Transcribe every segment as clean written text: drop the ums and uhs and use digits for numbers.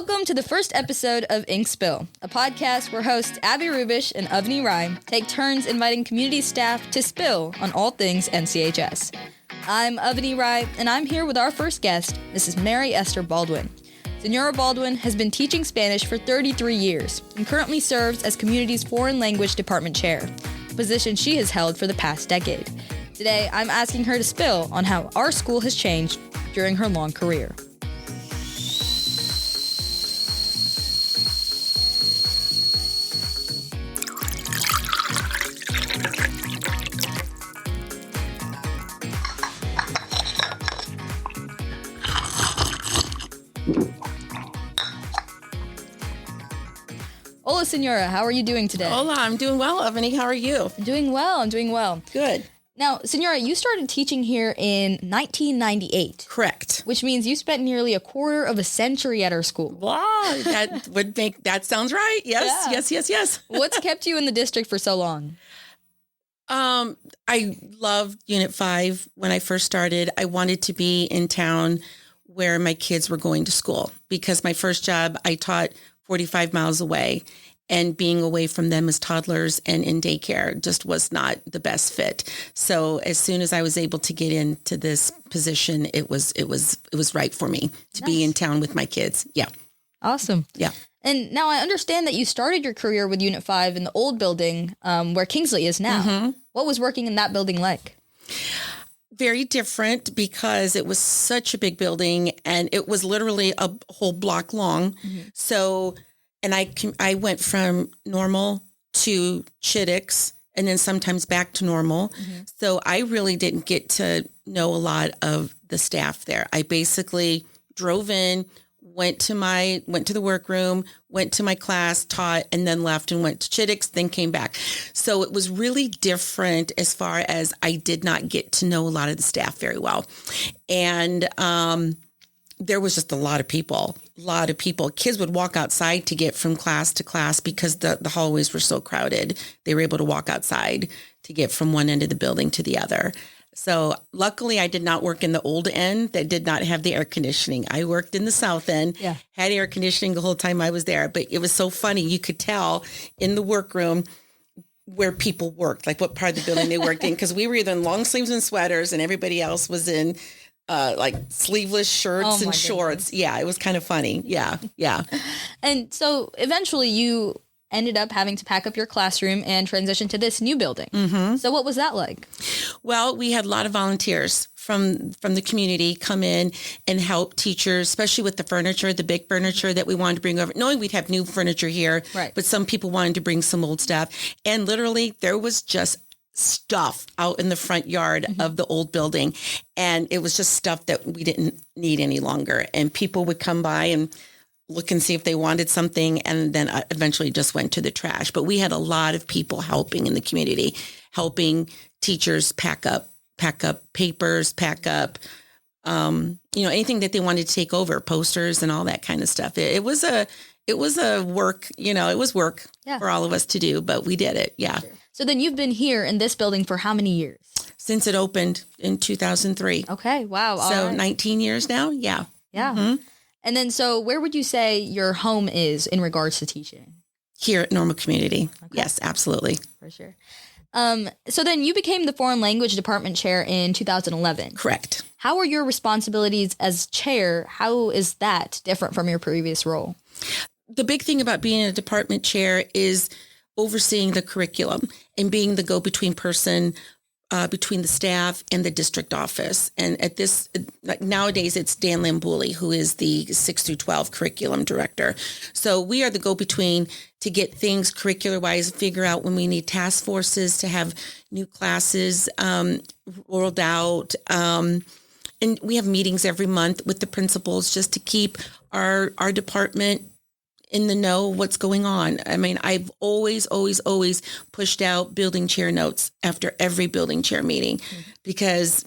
Welcome to the first episode of Inkspill, a podcast where hosts Abby Ruebush and Avani take turns inviting community staff to spill on all things NCHS. I'm Avani, and I'm here with our first guest, Mrs. Mary Esther Baldwin. Señora Baldwin has been teaching Spanish for 33 years and currently serves as Community's Foreign Language Department Chair, a position she has held for the past decade. Today, I'm asking her to spill on how our school has changed during her long career. Hola, Señora. How are you doing today? Hola, I'm doing well, Avani. How are you? I'm doing well. Good. Now, Señora, you started teaching here in 1998. Correct. Which means you spent nearly a quarter of a century at our school. Wow, that sounds right. Yes, Yeah. yes. What's kept you in the district for so long? I loved Unit 5 when I first started. I wanted to be in town where my kids were going to school because my first job, I taught 45 miles away, and being away from them as toddlers and in daycare just was not the best fit. So as soon as I was able to get into this position, it was right for me to be in town with my kids. Yeah. Awesome. Yeah. And now I understand that you started your career with Unit 5 in the old building where Kingsley is now. Mm-hmm. What was working in that building like? Very different because it was such a big building and it was literally a whole block long. Mm-hmm. So, and I went from normal to Chittix and then sometimes back to normal. Mm-hmm. So I really didn't get to know a lot of the staff there. I basically drove in, went to the workroom, went to my class, taught, and then left and went to Chittix, then came back. So it was really different as far as I did not get to know a lot of the staff very well. And there was just a lot of people. Kids would walk outside to get from class to class because the hallways were so crowded. They were able to walk outside to get from one end of the building to the other. So luckily I did not work in the old end that did not have the air conditioning. I worked in the south end, had air conditioning the whole time I was there. But it was so funny. You could tell in the workroom where people worked, like what part of the building they worked in, because we were either in long sleeves and sweaters and everybody else was in like sleeveless shirts and shorts. Goodness. Yeah, it was kind of funny. Yeah. And so eventually you ended up having to pack up your classroom and transition to this new building. Mm-hmm. So what was that like? Well, we had a lot of volunteers from the community come in and help teachers, especially with the furniture, the big furniture that we wanted to bring over, knowing we'd have new furniture here, right. But some people wanted to bring some old stuff. And literally there was just stuff out in the front yard mm-hmm. of the old building. And it was just stuff that we didn't need any longer. And people would come by and look and see if they wanted something, and then eventually just went to the trash. But we had a lot of people helping in the community, helping teachers pack up papers, pack up, anything that they wanted to take over, posters and all that kind of stuff. It was a work, it was work for all of us to do, but we did it. Yeah. Sure. So then you've been here in this building for how many years? Since it opened in 2003. Okay. Wow. So right. 19 years now. Yeah. Yeah. Mm-hmm. And then, so where would you say your home is in regards to teaching? Here at Normal Community. Okay. Yes, absolutely. For sure. So then you became the Foreign Language Department Chair in 2011. Correct. How are your responsibilities as chair? How is that different from your previous role? The big thing about being a department chair is overseeing the curriculum and being the go-between person between the staff and the district office. And nowadays it's Dan Lambouli, who is the 6 through 12 curriculum director. So we are the go-between to get things curricular-wise, figure out when we need task forces to have new classes rolled out. And we have meetings every month with the principals just to keep our department in the know what's going on. I mean, I've always pushed out building chair notes after every building chair meeting because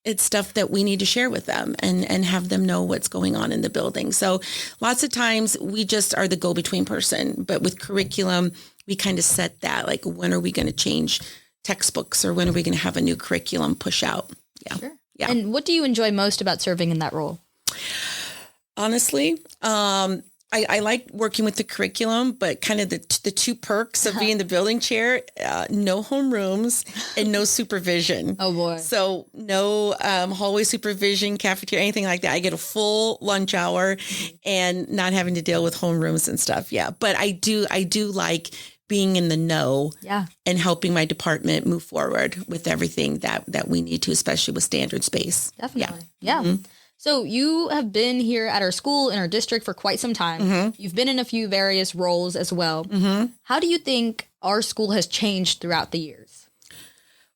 it's stuff that we need to share with them and have them know what's going on in the building. So lots of times we just are the go-between person, but with curriculum, we kind of set that, like, when are we going to change textbooks or when are we going to have a new curriculum push out? Yeah. Sure. Yeah. And what do you enjoy most about serving in that role? Honestly, I like working with the curriculum, but kind of the two perks of being the building chair, no homerooms and no supervision. Oh boy. So no hallway supervision, cafeteria, anything like that. I get a full lunch hour and not having to deal with homerooms and stuff. Yeah. But I do like being in the know and helping my department move forward with everything that we need to, especially with standard space. Definitely. Yeah. Mm-hmm. So you have been here at our school in our district for quite some time. Mm-hmm. You've been in a few various roles as well. Mm-hmm. How do you think our school has changed throughout the years?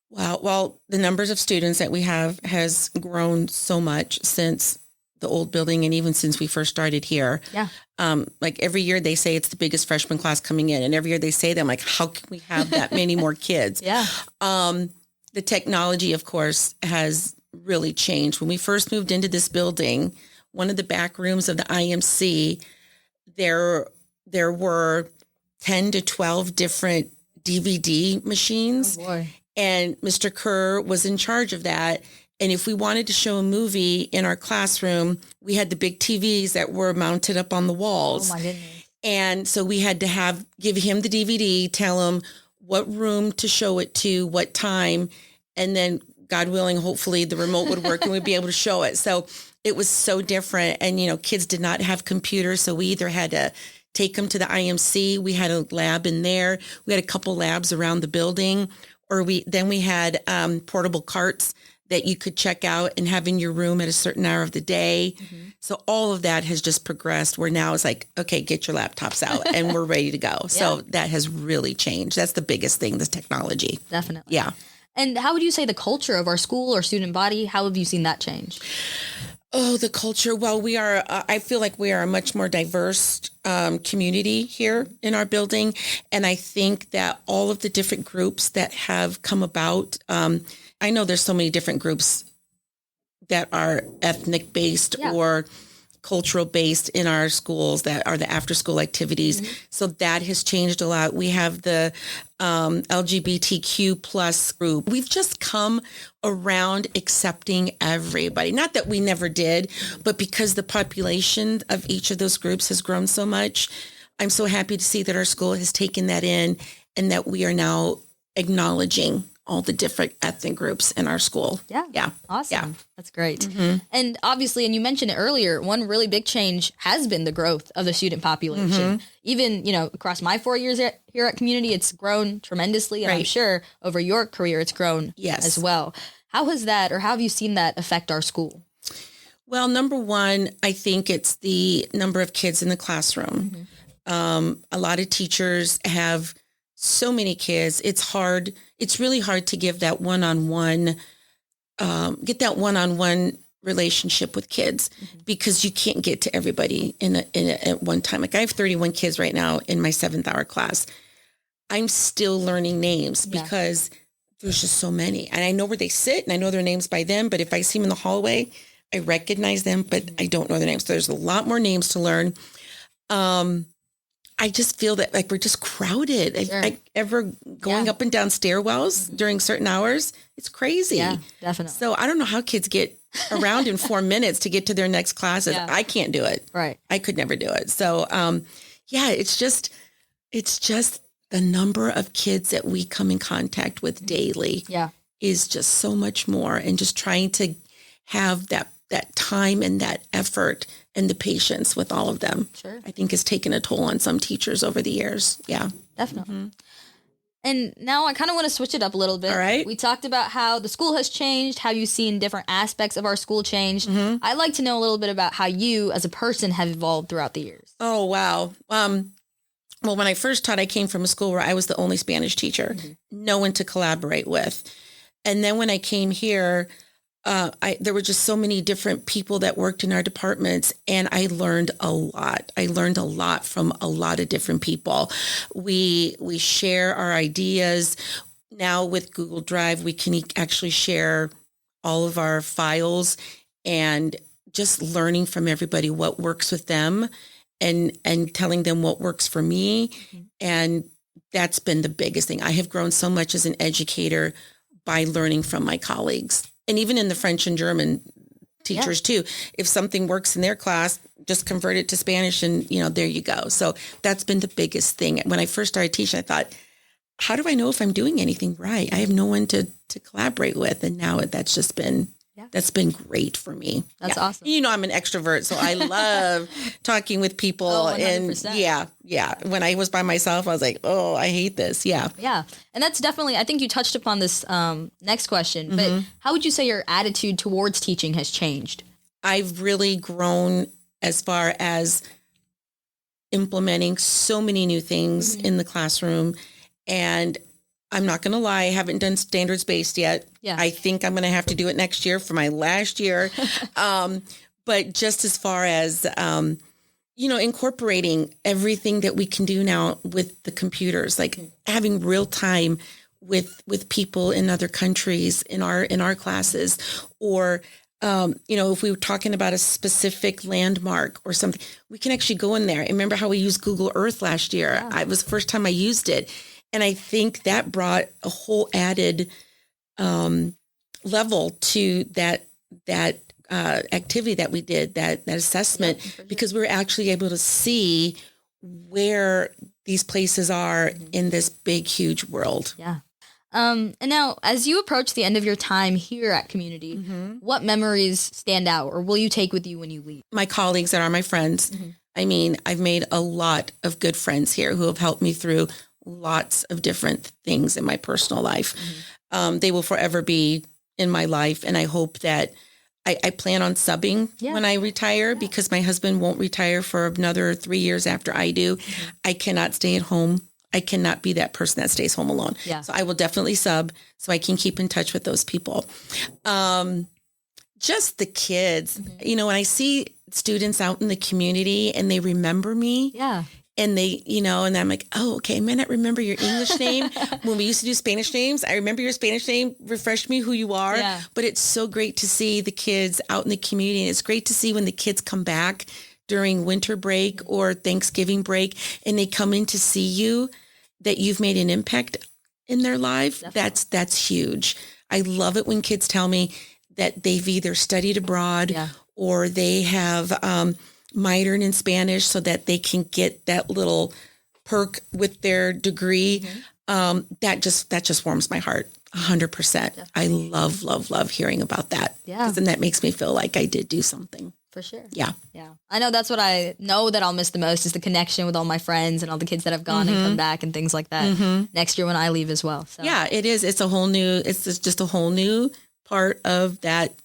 Wow. Well, the numbers of students that we have has grown so much since the old building and even since we first started here. Yeah. Like every year they say it's the biggest freshman class coming in. And every year they say that, I'm like, how can we have that many more kids? Yeah. The technology, of course, has really changed. When we first moved into this building, one of the back rooms of the IMC, there were 10 to 12 different DVD machines. Oh boy. And Mr. Kerr was in charge of that. And if we wanted to show a movie in our classroom, we had the big TVs that were mounted up on the walls. Oh my goodness. And so we had to give him the DVD, tell him what room to show it to, what time, and then God willing, hopefully the remote would work and we'd be able to show it. So it was so different. And, kids did not have computers. So we either had to take them to the IMC. We had a lab in there. We had a couple labs around the building, or we had portable carts that you could check out and have in your room at a certain hour of the day. Mm-hmm. So all of that has just progressed, where now it's like, okay, get your laptops out and we're ready to go. So that has really changed. That's the biggest thing, this technology. Definitely. Yeah. And how would you say the culture of our school or student body, how have you seen that change? Oh, the culture. Well, I feel like we are a much more diverse community here in our building. And I think that all of the different groups that have come about, I know there's so many different groups that are ethnic based or cultural based in our schools that are the after school activities. Mm-hmm. So that has changed a lot. We have the LGBTQ plus group. We've just come around accepting everybody. Not that we never did, but because the population of each of those groups has grown so much, I'm so happy to see that our school has taken that in and that we are now acknowledging all the different ethnic groups in our school. Yeah. Awesome. Yeah. That's great. Mm-hmm. And obviously, and you mentioned it earlier, one really big change has been the growth of the student population. Mm-hmm. Even, across my 4 years here at Community, it's grown tremendously. And I'm sure over your career, it's grown as well. How has that, or how have you seen that affect our school? Well, number one, I think it's the number of kids in the classroom. Mm-hmm. A lot of teachers have so many kids. It's hard. It's really hard to give that one-on-one, get that one-on-one relationship with kids, because you can't get to everybody at one time. Like I have 31 kids right now in my 7th hour class. I'm still learning names because there's just so many, and I know where they sit and I know their names by them. But if I see them in the hallway, I recognize them, but I don't know their names. So there's a lot more names to learn. I just feel that like we're just crowded. Sure. Ever going up and down stairwells during certain hours, it's crazy. Yeah, definitely. So I don't know how kids get around in 4 minutes to get to their next classes. Yeah. I can't do it. Right. I could never do it. So, it's just the number of kids that we come in contact with daily is just so much more. And just trying to have that time and that effort and the patience with all of them, I think has taken a toll on some teachers over the years. Yeah, definitely. Mm-hmm. And now I kind of want to switch it up a little bit. All right. We talked about how the school has changed, how you've seen different aspects of our school change. Mm-hmm. I'd like to know a little bit about how you as a person have evolved throughout the years. Oh, wow. Well, when I first taught, I came from a school where I was the only Spanish teacher, no one to collaborate with. And then when I came here, there were just so many different people that worked in our departments, and I learned a lot. I learned a lot from a lot of different people. We share our ideas. Now with Google Drive, we can actually share all of our files, and just learning from everybody what works with them and telling them what works for me. Mm-hmm. And that's been the biggest thing. I have grown so much as an educator by learning from my colleagues. And even in the French and German teachers too. If something works in their class, just convert it to Spanish and, there you go. So that's been the biggest thing. When I first started teaching, I thought, how do I know if I'm doing anything right? I have no one to collaborate with. And now that's just been, that's been great for me. That's awesome. I'm an extrovert, so I love talking with people. Oh, 100%. And yeah. When I was by myself, I was like, oh, I hate this. Yeah. Yeah. And that's definitely, I think you touched upon this next question, but how would you say your attitude towards teaching has changed? I've really grown as far as implementing so many new things in the classroom. And I'm not going to lie, I haven't done standards-based yet. Yeah. I think I'm going to have to do it next year for my last year. But just as far as, incorporating everything that we can do now with the computers, like having real time with people in other countries in our classes, or if we were talking about a specific landmark or something, we can actually go in there. I remember how we used Google Earth last year. Yeah. It was the first time I used it. And I think that brought a whole added level to that activity that we did, that assessment, because we were actually able to see where these places are in this big, huge world. Yeah. And now, as you approach the end of your time here at Community, what memories stand out or will you take with you when you leave? My colleagues that are my friends. I mean, I've made a lot of good friends here who have helped me through lots of different things in my personal life. They will forever be in my life. And I hope that I plan on subbing when I retire, because my husband won't retire for another 3 years after I do. I cannot stay at home. I cannot be that person that stays home alone. Yeah. So I will definitely sub so I can keep in touch with those people. Just the kids, when I see students out in the community and they remember me. Yeah. And they, and I'm like, oh, okay, I may not remember your English name. When we used to do Spanish names, I remember your Spanish name. Refresh me who you are. Yeah. But it's so great to see the kids out in the community. And it's great to see when the kids come back during winter break or Thanksgiving break and they come in to see you, that you've made an impact in their life. Definitely. That's huge. I love it when kids tell me that they've either studied abroad or they have minored in Spanish so that they can get that little perk with their degree. That just warms my heart 100%. I love hearing about that. Yeah. And that makes me feel like I did do something. For sure. Yeah. Yeah. I know that's what I know that I'll miss the most is the connection with all my friends and all the kids that have gone and come back and things like that next year when I leave as well. So. Yeah, it is. It's just a whole new part of that,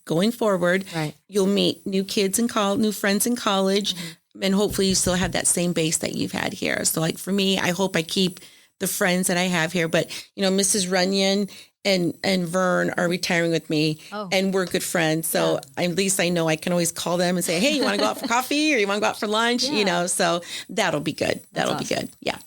going forward. Right. You'll meet new kids in college, new friends in college, and hopefully you still have that same base that you've had here. So like for me, I hope I keep the friends that I have here, but Mrs. Runyon and Vern are retiring with me and we're good friends. So at least I know I can always call them and say, hey, you want to go out for coffee or you want to go out for lunch? So that'll be good. That'll be good. Yeah.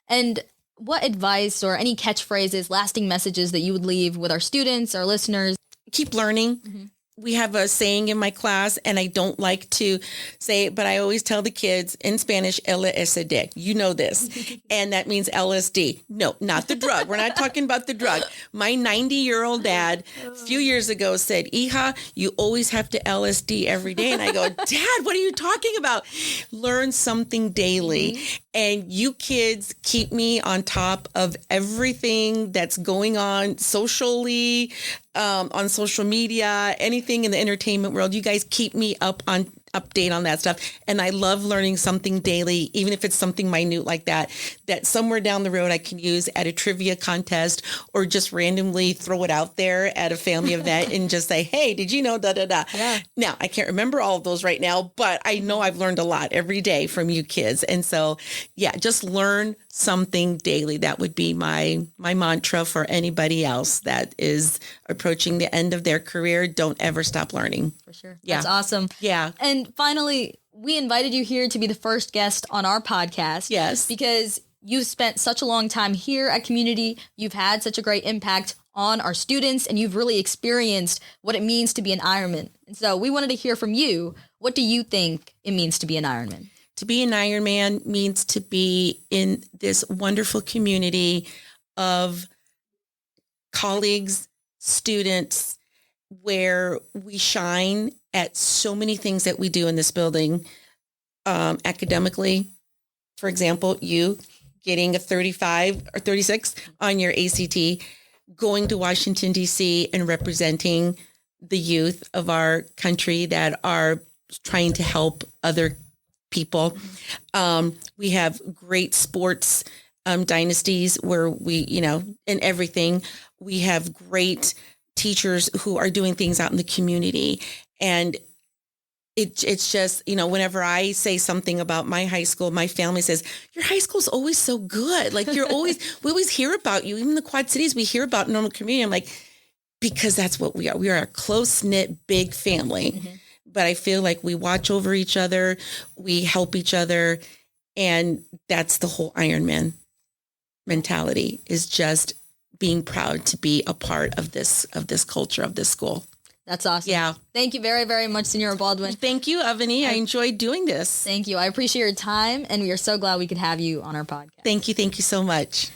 And what advice or any catchphrases, lasting messages that you would leave with our students, our listeners? Keep learning. We have a saying in my class, and I don't like to say it, but I always tell the kids in Spanish, LSD. You know this. And that means LSD. No, not the drug. We're not talking about the drug. My 90-year-old dad a few years ago said, Hija, you always have to LSD every day. And I go, Dad, what are you talking about? Learn something daily. And you kids keep me on top of everything that's going on socially, on social media, anything in the entertainment world. You guys keep me update on that stuff. And I love learning something daily, even if it's something minute like that somewhere down the road I can use at a trivia contest or just randomly throw it out there at a family event and just say, hey, did you know, da, da, da. Yeah. Now, I can't remember all of those right now, but I know I've learned a lot every day from you kids. And so, yeah, just learn something daily. That would be my mantra for anybody else that is approaching the end of their career. Don't ever stop learning. For sure. Yeah. That's awesome. Yeah. And finally, we invited you here to be the first guest on our podcast. Yes. Because you've spent such a long time here at Community. You've had such a great impact on our students, and you've really experienced what it means to be an Ironman. And so we wanted to hear from you. What do you think it means to be an Ironman? To be an Ironman means to be in this wonderful community of colleagues, students, where we shine at so many things that we do in this building. Academically, for example, you getting a 35 or 36 on your ACT, going to Washington, D.C. and representing the youth of our country that are trying to help other people. We have great sports dynasties where we, in everything, we have great teachers who are doing things out in the community. And it's just, whenever I say something about my high school, my family says, your high school's always so good. Like we always hear about you. Even in the Quad Cities, we hear about normal community. I'm like, because that's what we are. We are a close-knit, big family. Mm-hmm. But I feel like we watch over each other. We help each other. And that's the whole Ironman mentality, is just being proud to be a part of this culture, of this school. That's awesome. Yeah. Thank you very, very much, Señora Baldwin. Thank you, Avani. I enjoyed doing this. Thank you. I appreciate your time, and we are so glad we could have you on our podcast. Thank you. Thank you so much.